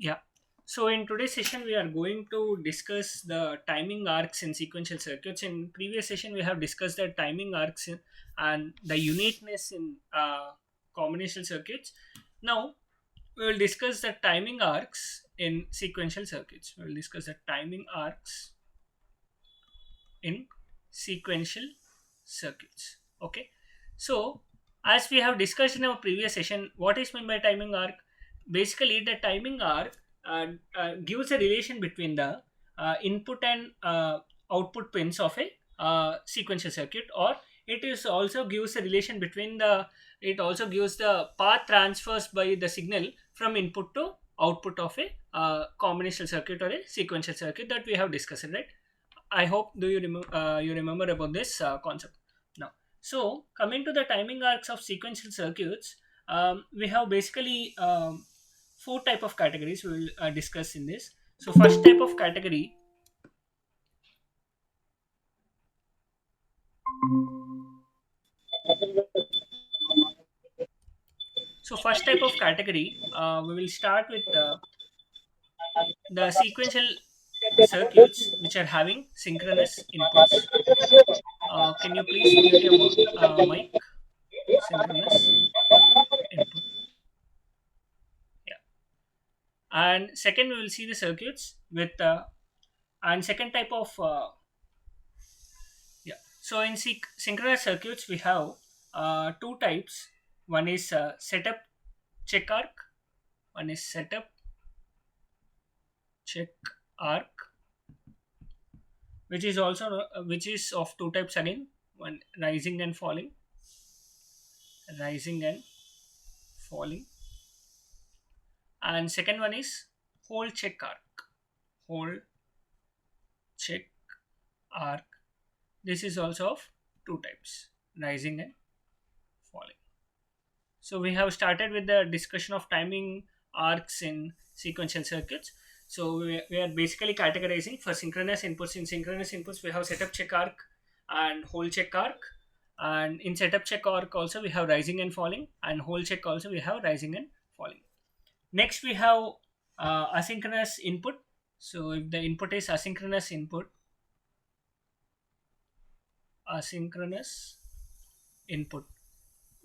Yeah. So in today's session, we are going to discuss the timing arcs in sequential circuits. In previous session, we have discussed the timing arcs and the uniqueness in combinational circuits. Now we will discuss the timing arcs in sequential circuits. We will discuss the timing arcs in sequential circuits. Okay. So as we have discussed in our previous session, what is meant by timing arc? Basically, the timing arc gives a relation between the input and output pins of a sequential circuit, or it is also gives a relation between the it also gives the path transfers by the signal from input to output of a combinational circuit or a sequential circuit that we have discussed, right? I hope do you remember you remember about this concept now. So coming to the timing arcs of sequential circuits, we have basically four type of categories we will discuss in this. So first type of category. So first type of category, we will start with the sequential circuits which are having synchronous inputs. Can you please mute your mic? Synchronous input. Yeah. And second, we will see the circuits with and second type of yeah. So in synchronous circuits, we have two types. One is setup check arc. One is setup check arc, which is also which is of two types again. One rising and falling, rising and falling, and second one is whole check arc, whole check arc. This is also of two types, rising and falling. So we have started with the discussion of timing arcs in sequential circuits. So we are basically categorizing for synchronous inputs. In synchronous inputs, we have setup check arc and whole check arc. And in setup check arc also we have rising and falling, and whole check also we have rising and falling. Next we have asynchronous input. So if the input is asynchronous input, asynchronous input,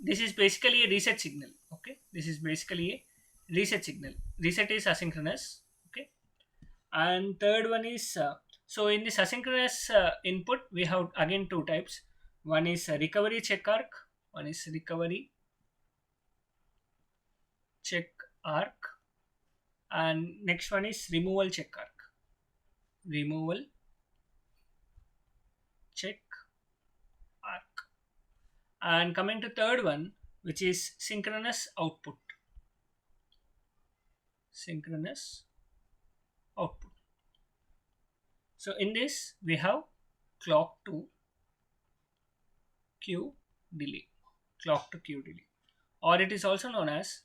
this is basically a reset signal. Okay, this is basically a reset signal. Reset is asynchronous. Okay, and third one is so in this asynchronous input we have again two types. One is recovery check arc. One is recovery check arc, and next one is removal check arc. Removal check arc. And coming to third one, which is synchronous output. Synchronous output. So in this we have clock to Q delay. Clock to Q delay. Or it is also known as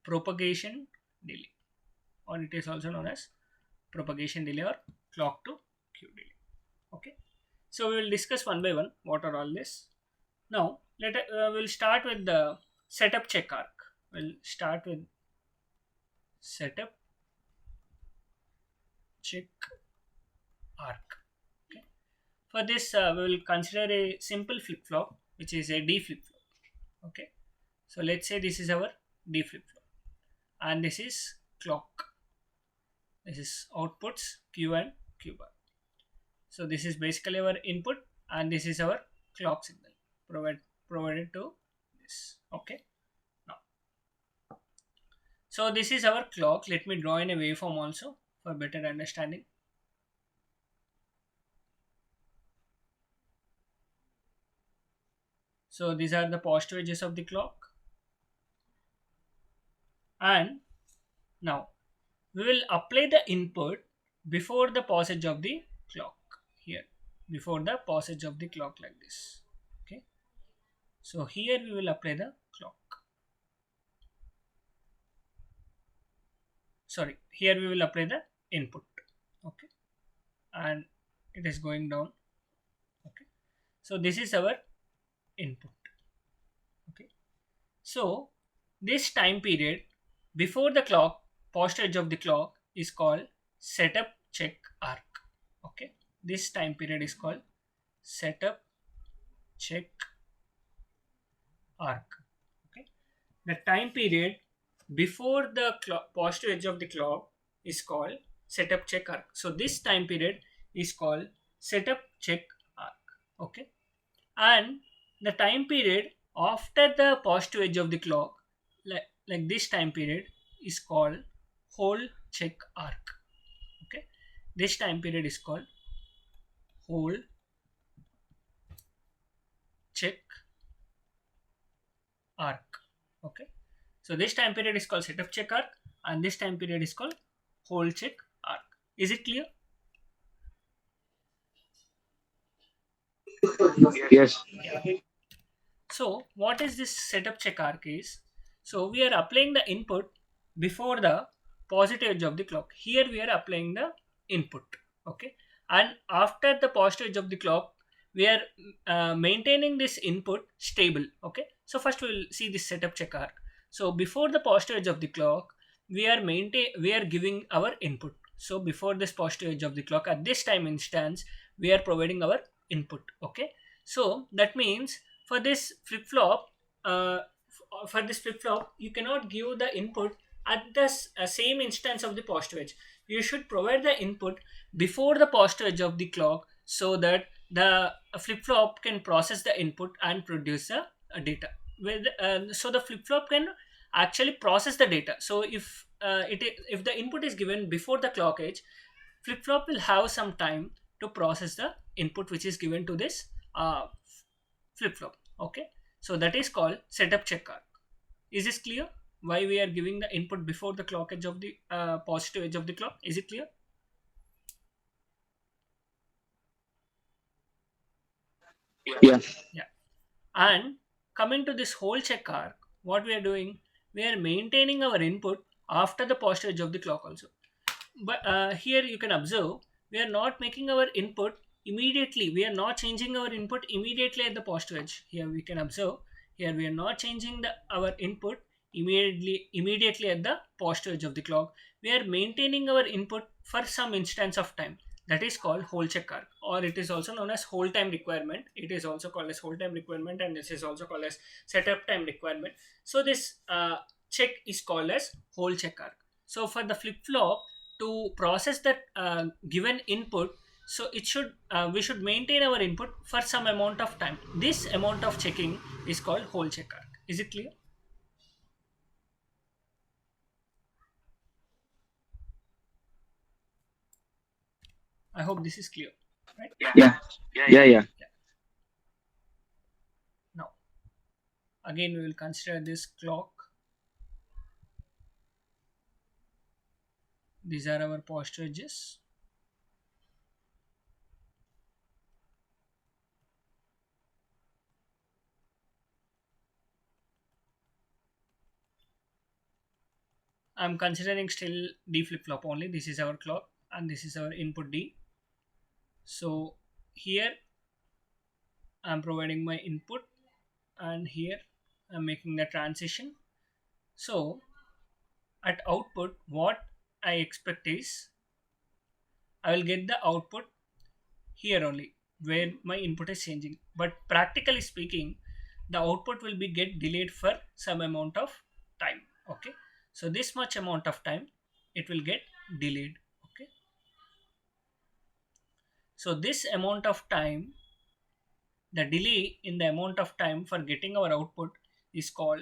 propagation delay. Or it is also known as propagation delay or clock to Q delay. Okay. So we will discuss one by one what are all this. Now we'll start with the setup check arc. We'll start with setup check arc. Okay. For this, we will consider a simple flip flop, which is a D flip flop. Okay. So let's say this is our D flip flop, and this is clock. This is outputs Q and Q bar. So this is basically our input, and this is our clock signal provided to this. Okay. Now, so this is our clock. Let me draw in a waveform also for better understanding. So these are the positive edges of the clock, and now we will apply the input before the passage of the clock here, before the passage of the clock like this. Okay, so here we will apply the clock. Sorry, here we will apply the input. Okay, and it is going down. Okay, so this is our input. Okay, so this time period before the clock post edge of the clock is called setup check arc. Okay, this time period is called setup check arc. Okay, the time period before the positive edge of the clock is called setup check arc. So this time period is called setup check arc. Okay, and the time period after the positive edge of the clock, like this time period, is called whole check arc. Okay, this time period is called whole check arc. Okay, so this time period is called setup check arc, and this time period is called whole check arc. Is it clear? Yes. Yeah. So what is this setup check arc is? So we are applying the input before the positive edge of the clock. Here we are applying the input. Okay, and after the positive edge of the clock, we are maintaining this input stable. Okay, so first we will see this setup check arc. So before the positive edge of the clock, we are giving our input. So before this positive edge of the clock, at this time instance, we are providing our input. Okay, so that means for this flip flop, for this flip flop, you cannot give the input at the same instance of the positive edge. You should provide the input before the positive edge of the clock, so that the flip flop can process the input and produce the data. So the flip flop can actually process the data. So if the input is given before the clock edge, flip flop will have some time to process the input which is given to this flip flop. Okay, so that is called setup check arc. Is this clear? Why we are giving the input before the clock edge of the positive edge of the clock? Is it clear? Yeah. Yeah. And coming to this whole check arc, what we are doing, we are maintaining our input after the positive edge of the clock also. But here you can observe, we are not making our input immediately. We are not changing our input immediately at the positive edge. Here we can observe, here we are not changing our input immediately at the positive edge of the clock. We are maintaining our input for some instance of time. That is called whole check arc, or it is also known as whole time requirement. It is also called as whole time requirement, and this is also called as setup time requirement. So this check is called as whole check arc. So for the flip flop to process that given input, so it should we should maintain our input for some amount of time. This amount of checking is called whole check arc. Is it clear? I hope this is clear, right? Yeah. Yeah. Yeah. Yeah. Now again we will consider this clock. These are our positive edges. I'm considering still D flip flop only. This is our clock and this is our input D. So here I'm providing my input, and here I'm making the transition. So at output, what I expect is I will get the output here only where my input is changing. But practically speaking, the output will be get delayed for some amount of time. Okay, so this much amount of time it will get delayed. Okay, so this amount of time, the delay in the amount of time for getting our output is called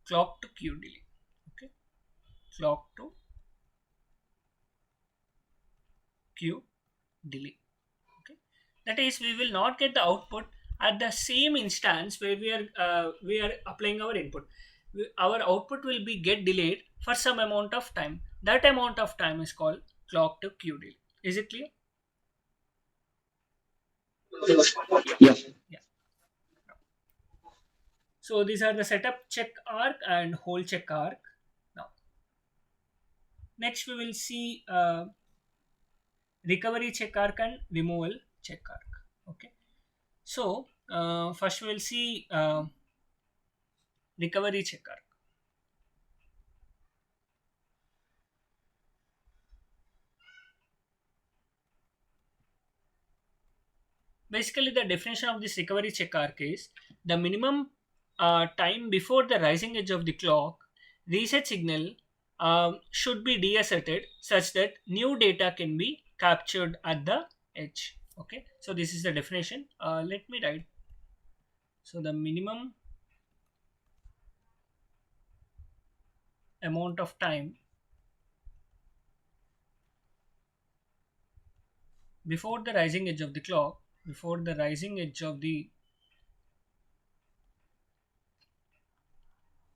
clock to Q delay. Okay, clock to Q delay. Okay, that is, we will not get the output at the same instance where we are applying our input. Our output will be get delayed for some amount of time. That amount of time is called clock to Q delay. Is it clear? Yeah. Yeah. So these are the setup check arc and whole check arc. Now next we will see recovery check arc and removal check arc. Okay, so first we will see recovery check arc. Basically, the definition of this recovery check arc is the minimum time before the rising edge of the clock. Reset signal should be deasserted such that new data can be captured at the edge. Okay, so this is the definition. Let me write. So the minimum amount of time before the rising edge of the clock, before the rising edge of the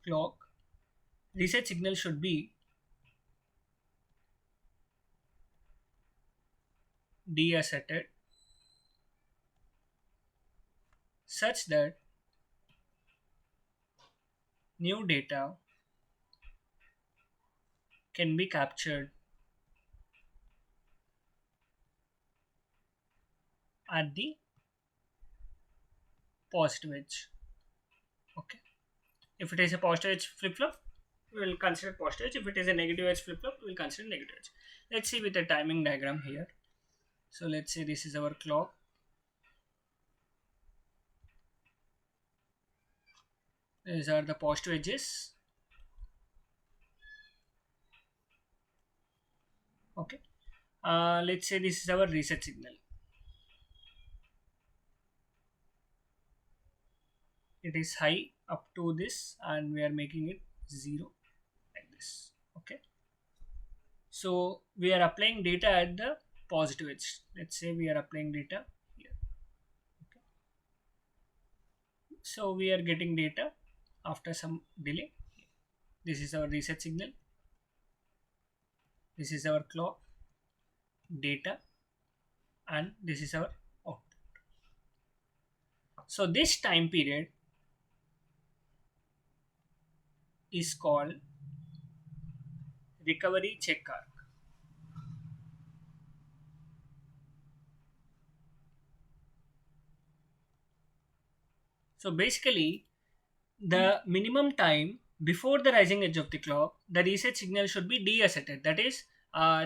clock, reset signal should be deasserted such that new data can be captured at the positive edge. Okay. If it is a positive edge flip flop, we will consider positive edge. If it is a negative edge flip flop, we will consider negative edge. Let's see with the timing diagram here. So let's say this is our clock. These are the positive edges. Okay. Let's say this is our reset signal. It is high up to this, and we are making it 0 like this. Okay. So we are applying data at the positive edge. Let's say we are applying data here. Okay. So we are getting data after some delay. This is our reset signal. This is our clock data, and this is our output. So this time period is called recovery check arc. So basically, the minimum time before the rising edge of the clock, the reset signal should be deasserted. That is,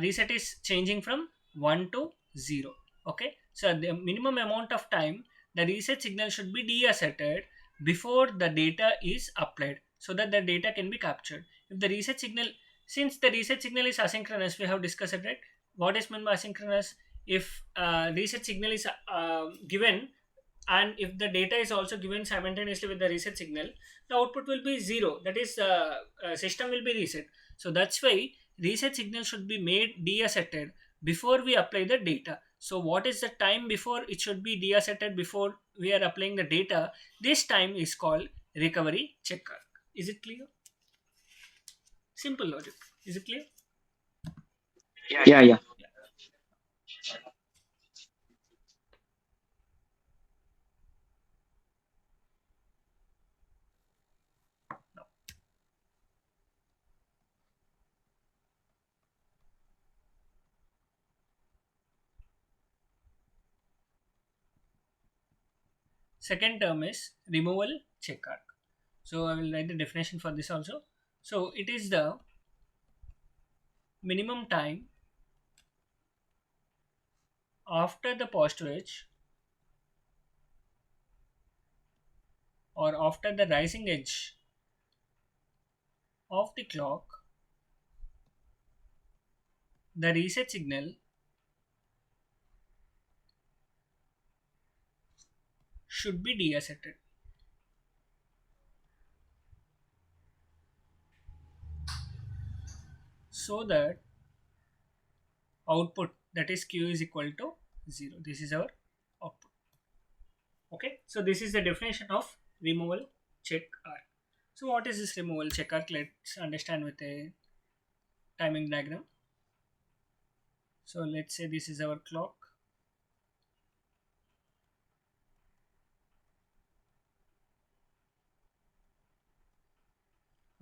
reset is changing from 1 to 0. Okay, so the minimum amount of time the reset signal should be deasserted before the data is applied so that the data can be captured. If the reset signal, since the reset signal is asynchronous, we have discussed it, right? What is meant by asynchronous? If reset signal is given, and if the data is also given simultaneously with the reset signal, the output will be 0. That is, system will be reset. So that's why reset signal should be made deasserted before we apply the data. So what is the time before it should be deasserted before we are applying the data? This time is called recovery check arc. Is it clear? Simple logic. Is it clear? Yeah, yeah. Yeah. Now, second term is removal check arc. So I will write the definition for this also. So it is the minimum time after the positive edge or after the rising edge of the clock, the reset signal should be deasserted. So that output, that is q is equal to 0. This is our output. Okay, so this is the definition of removal check arc. So what is this removal check arc? Let's understand with a timing diagram. So let's say this is our clock.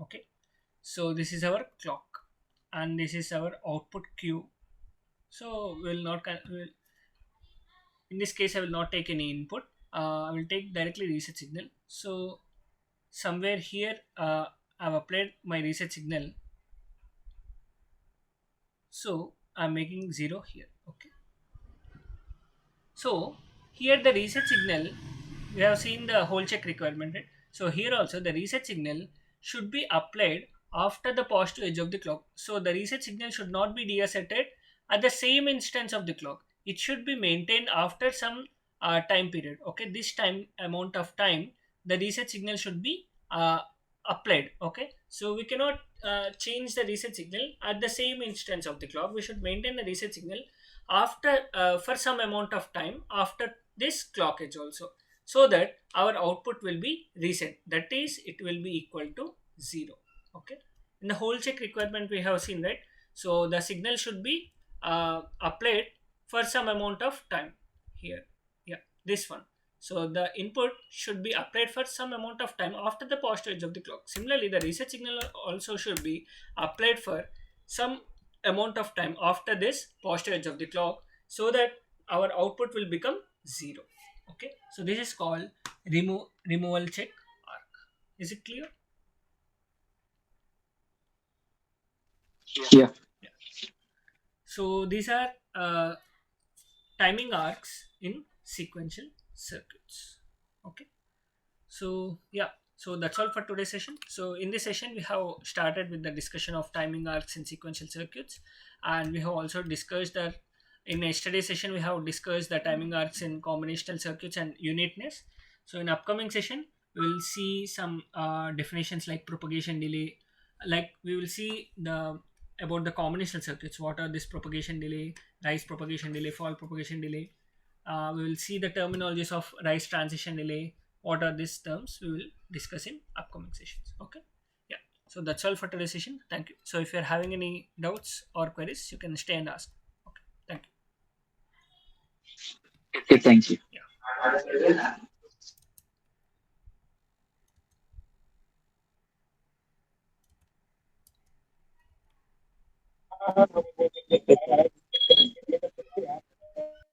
Okay, so this is our clock and this is our output q. So we'll not in this case I will not take any input. I will take directly reset signal. So somewhere here I've applied my reset signal, so I'm making 0 here. Okay, so Here the reset signal, we have seen the whole check requirement, right? So here also the reset signal should be applied after the positive edge of the clock. So the reset signal should not be resetted at the same instance of the clock. It should be maintained after some time period. Okay, this time amount of time the reset signal should be applied. Okay, so we cannot change the reset signal at the same instance of the clock. We should maintain the reset signal after for some amount of time after this clock edge also, so that our output will be reset, that is it will be equal to 0. Okay, in the whole check requirement we have seen, right? So the signal should be applied for some amount of time here. Yeah, this one. So the input should be applied for some amount of time after the positive edge of the clock. Similarly, the reset signal also should be applied for some amount of time after this positive edge of the clock, so that our output will become 0. Okay, so this is called removal check arc. Is it clear? Yeah. Yeah. So these are timing arcs in sequential circuits. Okay, so yeah, so that's all for today's session. So in this session we have started with the discussion of timing arcs in sequential circuits, and we have also discussed that in yesterday's session we have discussed the timing arcs in combinational circuits and uniqueness. So in upcoming session we will see some definitions like propagation delay, like we will see the about the combinational circuits, what are this propagation delay, rise propagation delay, fall propagation delay. We will see the terminologies of rise transition delay, what are these terms, we will discuss in upcoming sessions. Okay, yeah, so that's all for today's session. Thank you. So if you're having any doubts or queries, you can stay and ask. Okay, thank Okay, thank you. you. Yeah.